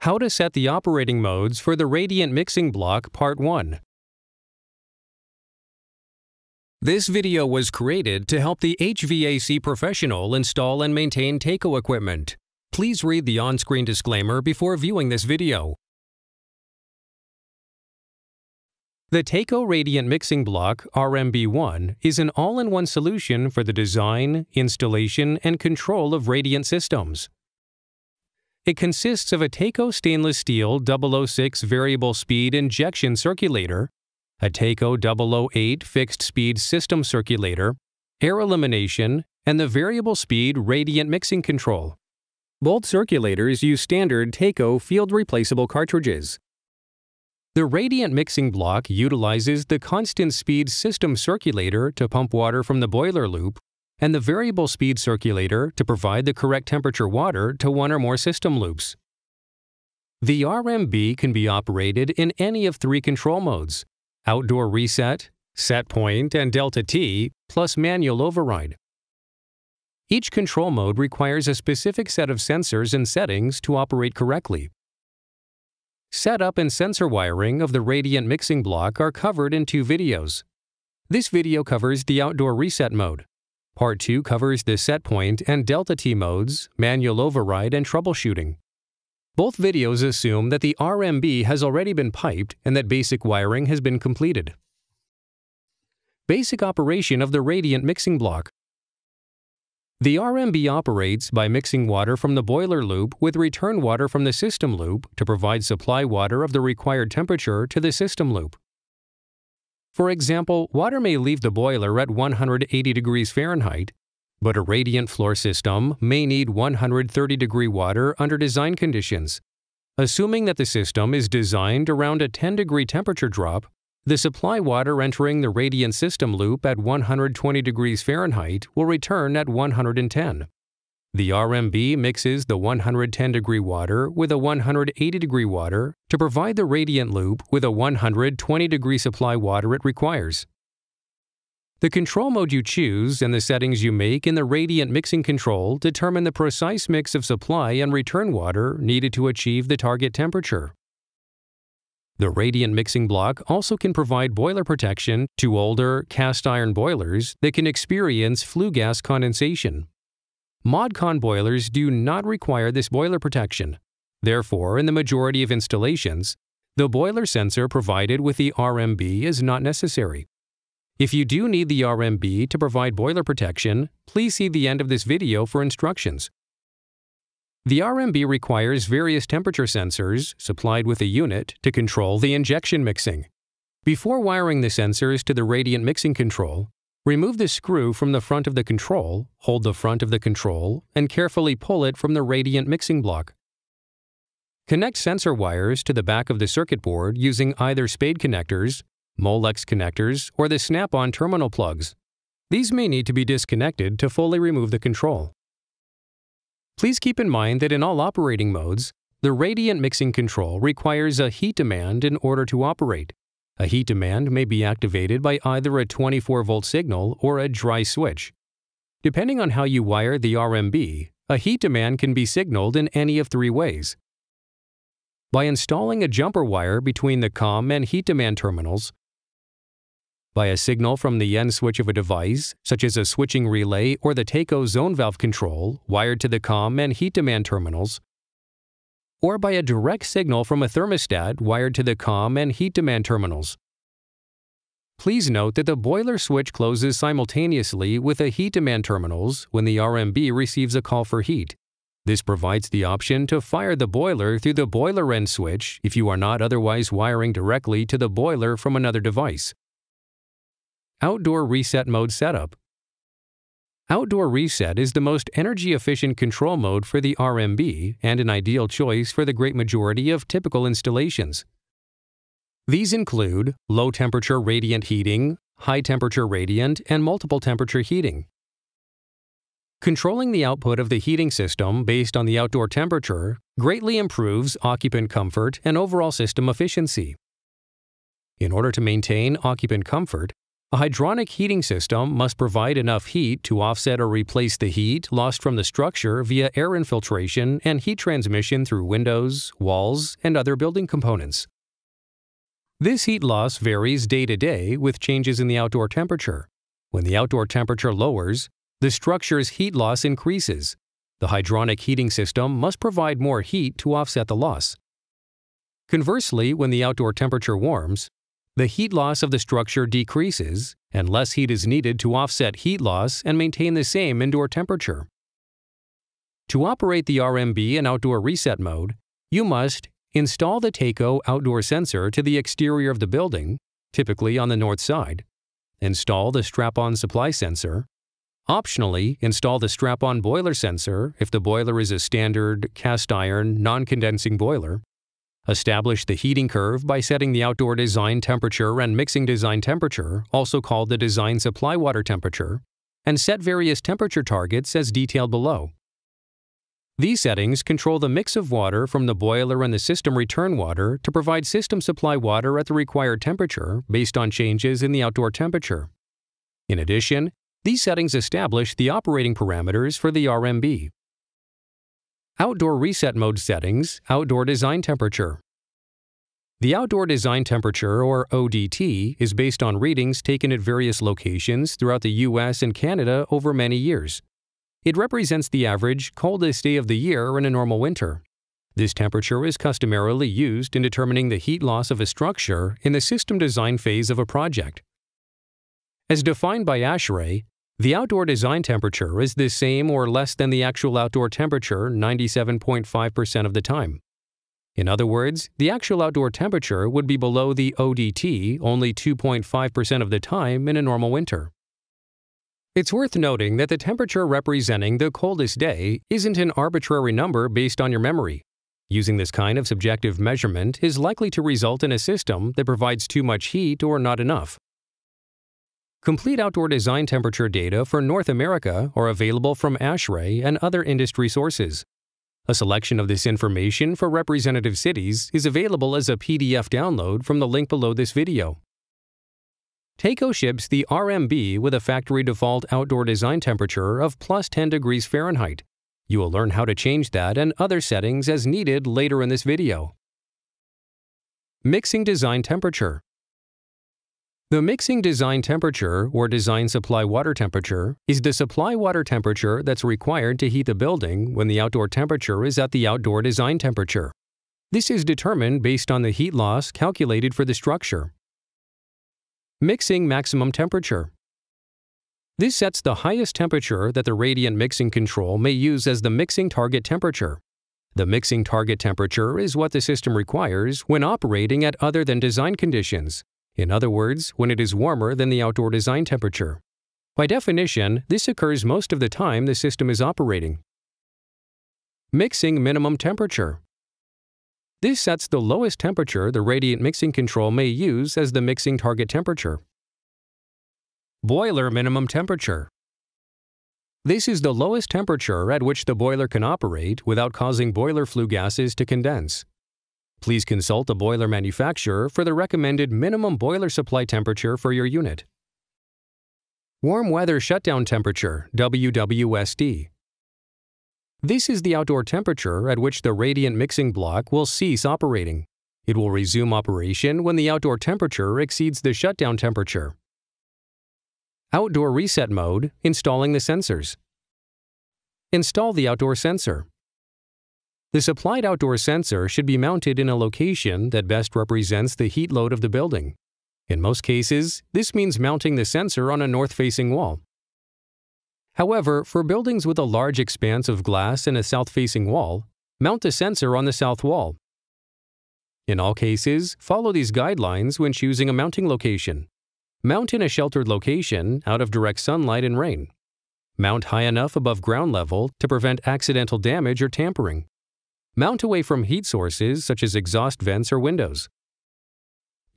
How to set the operating modes for the radiant mixing block Part 1. This video was created to help the HVAC professional install and maintain TACO equipment. Please read the on-screen disclaimer before viewing this video. The TACO Radiant Mixing Block RMB1 is an all-in-one solution for the design, installation, and control of radiant systems. It consists of a TACO stainless steel 006 variable speed injection circulator, a TACO 008 fixed speed system circulator, air elimination, and the variable speed radiant mixing control. Both circulators use standard TACO field replaceable cartridges. The radiant mixing block utilizes the constant speed system circulator to pump water from the boiler loop and the variable speed circulator to provide the correct temperature water to one or more system loops. The RMB can be operated in any of three control modes: outdoor reset, set point, and delta T, plus manual override. Each control mode requires a specific set of sensors and settings to operate correctly. Setup and sensor wiring of the radiant mixing block are covered in two videos. This video covers the outdoor reset mode. Part 2 covers the set point and delta T modes, manual override, and troubleshooting. Both videos assume that the RMB has already been piped and that basic wiring has been completed. Basic operation of the radiant mixing block. The RMB operates by mixing water from the boiler loop with return water from the system loop to provide supply water of the required temperature to the system loop. For example, water may leave the boiler at 180 degrees Fahrenheit, but a radiant floor system may need 130 degree water under design conditions. Assuming that the system is designed around a 10 degree temperature drop, the supply water entering the radiant system loop at 120 degrees Fahrenheit will return at 110. The RMB mixes the 110 degree water with a 180 degree water to provide the radiant loop with a 120 degree supply water it requires. The control mode you choose and the settings you make in the radiant mixing control determine the precise mix of supply and return water needed to achieve the target temperature. The radiant mixing block also can provide boiler protection to older, cast iron boilers that can experience flue gas condensation. Mod-con boilers do not require this boiler protection. Therefore, in the majority of installations, the boiler sensor provided with the RMB is not necessary. If you do need the RMB to provide boiler protection, please see the end of this video for instructions. The RMB requires various temperature sensors supplied with a unit to control the injection mixing. Before wiring the sensors to the radiant mixing control, remove the screw from the front of the control, hold the front of the control, and carefully pull it from the radiant mixing block. Connect sensor wires to the back of the circuit board using either spade connectors, Molex connectors, or the snap-on terminal plugs. These may need to be disconnected to fully remove the control. Please keep in mind that in all operating modes, the radiant mixing control requires a heat demand in order to operate. A heat demand may be activated by either a 24-volt signal or a dry switch. Depending on how you wire the RMB, a heat demand can be signaled in any of three ways. By installing a jumper wire between the COM and heat demand terminals, by a signal from the end switch of a device, such as a switching relay or the TACO zone valve control, wired to the COM and heat demand terminals, or by a direct signal from a thermostat wired to the COM and heat demand terminals. Please note that the boiler switch closes simultaneously with the heat demand terminals when the RMB receives a call for heat. This provides the option to fire the boiler through the boiler end switch if you are not otherwise wiring directly to the boiler from another device. Outdoor reset mode setup. Outdoor reset is the most energy-efficient control mode for the RMB and an ideal choice for the great majority of typical installations. These include low-temperature radiant heating, high-temperature radiant, and multiple-temperature heating. Controlling the output of the heating system based on the outdoor temperature greatly improves occupant comfort and overall system efficiency. In order to maintain occupant comfort, A hydronic heating system must provide enough heat to offset or replace the heat lost from the structure via air infiltration and heat transmission through windows, walls, and other building components. This heat loss varies day to day with changes in the outdoor temperature. When the outdoor temperature lowers, the structure's heat loss increases. The hydronic heating system must provide more heat to offset the loss. Conversely, when the outdoor temperature warms, the heat loss of the structure decreases, and less heat is needed to offset heat loss and maintain the same indoor temperature. To operate the RMB in outdoor reset mode, you must install the TACO outdoor sensor to the exterior of the building, typically on the north side, install the strap-on supply sensor, optionally install the strap-on boiler sensor if the boiler is a standard cast iron non-condensing boiler, establish the heating curve by setting the outdoor design temperature and mixing design temperature, also called the design supply water temperature, and set various temperature targets as detailed below. These settings control the mix of water from the boiler and the system return water to provide system supply water at the required temperature based on changes in the outdoor temperature. In addition, these settings establish the operating parameters for the RMB. Outdoor reset mode settings, outdoor design temperature. The outdoor design temperature, or ODT, is based on readings taken at various locations throughout the US and Canada over many years. It represents the average coldest day of the year in a normal winter. This temperature is customarily used in determining the heat loss of a structure in the system design phase of a project. As defined by ASHRAE, the outdoor design temperature is the same or less than the actual outdoor temperature 97.5% of the time. In other words, the actual outdoor temperature would be below the ODT only 2.5% of the time in a normal winter. It's worth noting that the temperature representing the coldest day isn't an arbitrary number based on your memory. Using this kind of subjective measurement is likely to result in a system that provides too much heat or not enough. Complete outdoor design temperature data for North America are available from ASHRAE and other industry sources. A selection of this information for representative cities is available as a PDF download from the link below this video. TACO ships the RMB with a factory default outdoor design temperature of plus 10 degrees Fahrenheit. You will learn how to change that and other settings as needed later in this video. Mixing design temperature. The mixing design temperature, or design supply water temperature, is the supply water temperature that's required to heat the building when the outdoor temperature is at the outdoor design temperature. This is determined based on the heat loss calculated for the structure. Mixing maximum temperature. This sets the highest temperature that the radiant mixing control may use as the mixing target temperature. The mixing target temperature is what the system requires when operating at other than design conditions. In other words, when it is warmer than the outdoor design temperature. By definition, this occurs most of the time the system is operating. Mixing minimum temperature. This sets the lowest temperature the radiant mixing control may use as the mixing target temperature. Boiler minimum temperature. This is the lowest temperature at which the boiler can operate without causing boiler flue gases to condense. Please consult the boiler manufacturer for the recommended minimum boiler supply temperature for your unit. Warm weather shutdown temperature, WWSD. This is the outdoor temperature at which the radiant mixing block will cease operating. It will resume operation when the outdoor temperature exceeds the shutdown temperature. Outdoor reset mode, installing the sensors. Install the outdoor sensor. The supplied outdoor sensor should be mounted in a location that best represents the heat load of the building. In most cases, this means mounting the sensor on a north-facing wall. However, for buildings with a large expanse of glass and a south-facing wall, mount the sensor on the south wall. In all cases, follow these guidelines when choosing a mounting location. Mount in a sheltered location out of direct sunlight and rain. Mount high enough above ground level to prevent accidental damage or tampering. Mount away from heat sources such as exhaust vents or windows.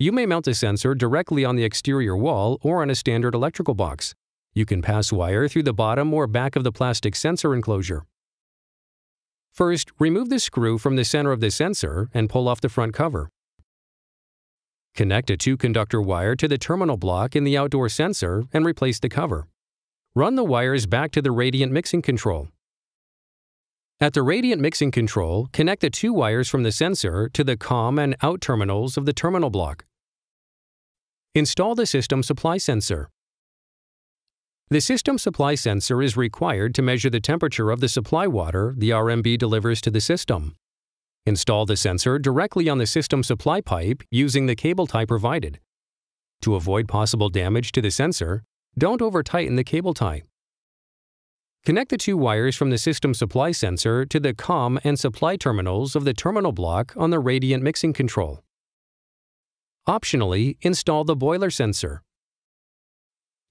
You may mount the sensor directly on the exterior wall or on a standard electrical box. You can pass wire through the bottom or back of the plastic sensor enclosure. First, remove the screw from the center of the sensor and pull off the front cover. Connect a 2-conductor wire to the terminal block in the outdoor sensor and replace the cover. Run the wires back to the radiant mixing control. At the radiant mixing control, connect the 2 wires from the sensor to the COM and out terminals of the terminal block. Install the system supply sensor. The system supply sensor is required to measure the temperature of the supply water the RMB delivers to the system. Install the sensor directly on the system supply pipe using the cable tie provided. To avoid possible damage to the sensor, don't over-tighten the cable tie. Connect the 2 wires from the system supply sensor to the COM and supply terminals of the terminal block on the radiant mixing control. Optionally, install the boiler sensor.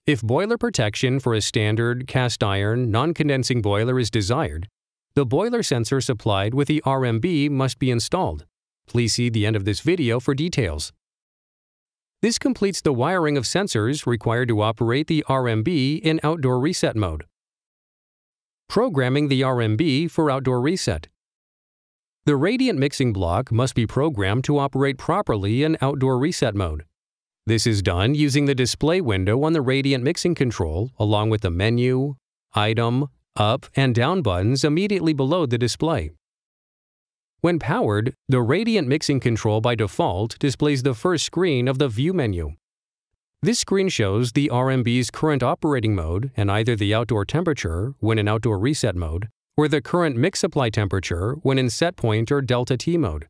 If boiler protection for a standard cast iron non-condensing boiler is desired, the boiler sensor supplied with the RMB must be installed. Please see the end of this video for details. This completes the wiring of sensors required to operate the RMB in outdoor reset mode. Programming the RMB for outdoor reset. The radiant mixing block must be programmed to operate properly in outdoor reset mode. This is done using the display window on the radiant mixing control along with the menu, item, up and down buttons immediately below the display. When powered, the radiant mixing control by default displays the first screen of the view menu. This screen shows the RMB's current operating mode and either the outdoor temperature when in outdoor reset mode or the current mix supply temperature when in set point or delta T mode.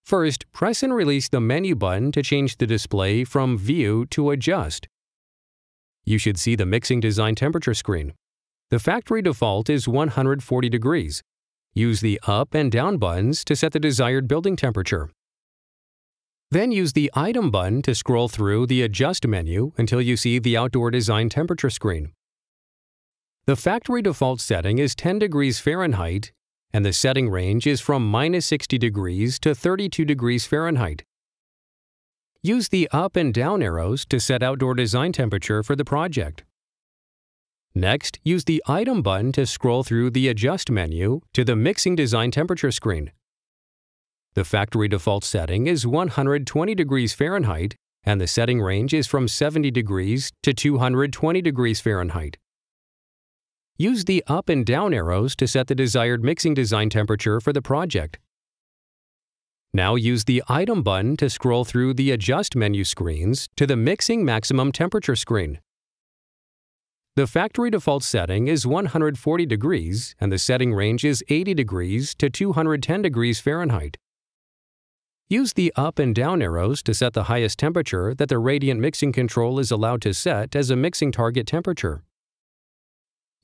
First, press and release the menu button to change the display from View to Adjust. You should see the mixing design temperature screen. The factory default is 140 degrees. Use the up and down buttons to set the desired building temperature. Then use the Item button to scroll through the Adjust menu until you see the outdoor design temperature screen. The factory default setting is 10 degrees Fahrenheit, and the setting range is from -60 degrees to 32 degrees Fahrenheit. Use the up and down arrows to set outdoor design temperature for the project. Next, use the Item button to scroll through the Adjust menu to the Mixing Design Temperature screen. The factory default setting is 120 degrees Fahrenheit, and the setting range is from 70 degrees to 220 degrees Fahrenheit. Use the up and down arrows to set the desired mixing design temperature for the project. Now use the Item button to scroll through the Adjust menu screens to the Mixing Maximum Temperature screen. The factory default setting is 140 degrees, and the setting range is 80 degrees to 210 degrees Fahrenheit. Use the up and down arrows to set the highest temperature that the radiant mixing control is allowed to set as a mixing target temperature.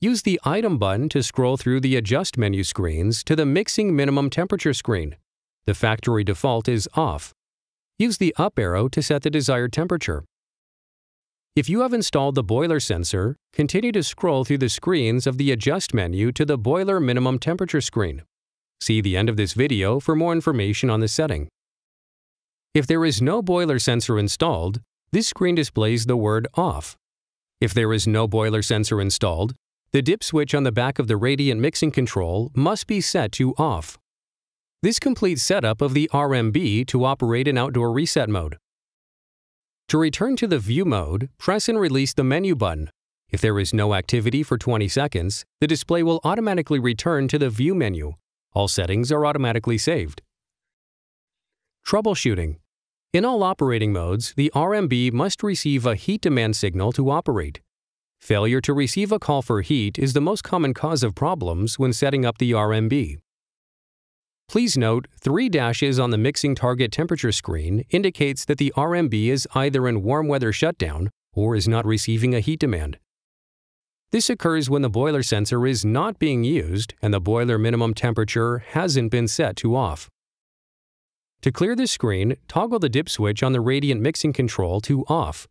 Use the Item button to scroll through the Adjust menu screens to the Mixing Minimum Temperature screen. The factory default is off. Use the up arrow to set the desired temperature. If you have installed the boiler sensor, continue to scroll through the screens of the Adjust menu to the Boiler Minimum Temperature screen. See the end of this video for more information on this setting. If there is no boiler sensor installed, this screen displays the word OFF. If there is no boiler sensor installed, the dip switch on the back of the radiant mixing control must be set to off. This completes setup of the RMB to operate in outdoor reset mode. To return to the View mode, press and release the menu button. If there is no activity for 20 seconds, the display will automatically return to the View menu. All settings are automatically saved. Troubleshooting. In all operating modes, the RMB must receive a heat demand signal to operate. Failure to receive a call for heat is the most common cause of problems when setting up the RMB. Please note, 3 dashes on the mixing target temperature screen indicates that the RMB is either in warm weather shutdown or is not receiving a heat demand. This occurs when the boiler sensor is not being used and the boiler minimum temperature hasn't been set to off. To clear the screen, toggle the dip switch on the radiant mixing control to off.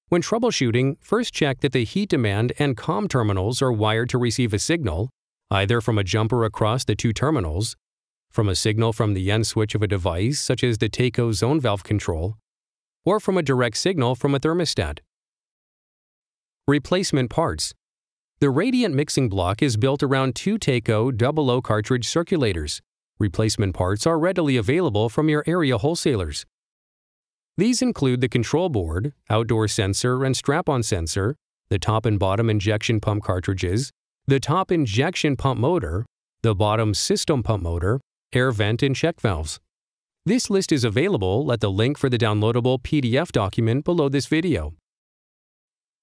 When troubleshooting, first check that the heat demand and COM terminals are wired to receive a signal, either from a jumper across the 2 terminals, from a signal from the end switch of a device such as the TACO zone valve control, or from a direct signal from a thermostat. Replacement parts. The radiant mixing block is built around 2 TACO 00 cartridge circulators. Replacement parts are readily available from your area wholesalers. These include the control board, outdoor sensor and strap-on sensor, the top and bottom injection pump cartridges, the top injection pump motor, the bottom system pump motor, air vent and check valves. This list is available at the link for the downloadable PDF document below this video.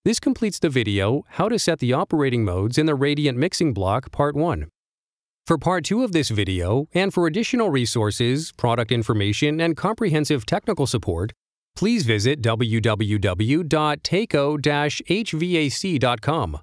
This completes the video, How to Set the Operating Modes in the Radiant Mixing Block Part 1. For Part 2 of this video, and for additional resources, product information, and comprehensive technical support, please visit www.taco-hvac.com.